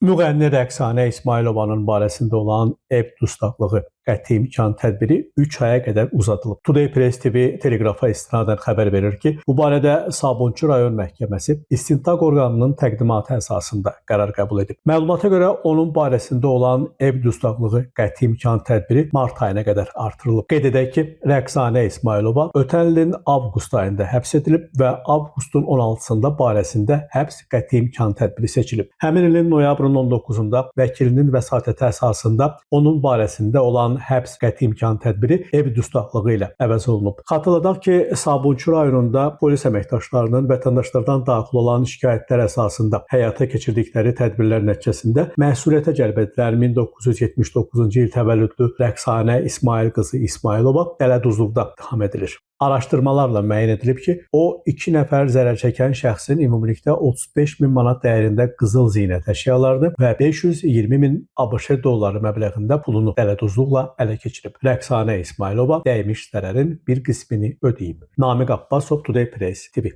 Müğənni Rəqsanə İsmayılovanın barəsində olan ev dustaqlığı qəti imkan tədbiri 3 aya qədər uzadılıb. Today Press TV teleqrafa istinadən xəbər verir ki, bu barədə Sabunçu rayon məhkəməsi istintaq orqanının təqdimatı əsasında qərar qəbul edib. Məlumata görə onun barəsində olan ev dustaqlığı qəti imkan tədbiri mart ayına qədər artırılıb. Qeyd edək ki, Rəqsanə İsmayılova ötən ilin avqust ayında həbs edilib və avqustun 16-sında barəsində həbs qəti imkan tədbiri seçilib. Həmin ilin noyabrın 19-da vəkilinin vəsatəti əsasında onun barəsində olan həbs qəti imkan tədbiri ev dustaqlığı ilə əvəz olunub. Xatırladaq ki, Sabunçu rayonunda polis əməkdaşlarının vətəndaşlardan daxil olan şikayətlər əsasında həyata keçirdikləri tədbirlər nəticəsində məsuliyyətə cəlb edilən 1979-cu il təvəllüdlü Rəqsanə İsmayıl qızı İsmayılova dələduzluqda ittiham edilir. Araşdırmalarla müəyyən edilib ki, o 2 nəfər zərər çəkən şəxsin ümumilikdə 35 min manat dəyərində qızıl zinət əşyalarını və 520 min ABŞ dolları məbləğində pulunu dələduzluqla ələ keçirib. Rəqsanə İsmayılova dəymiş zərərin bir qismini ödəyib. Namiq Abbasov, Today Press TV.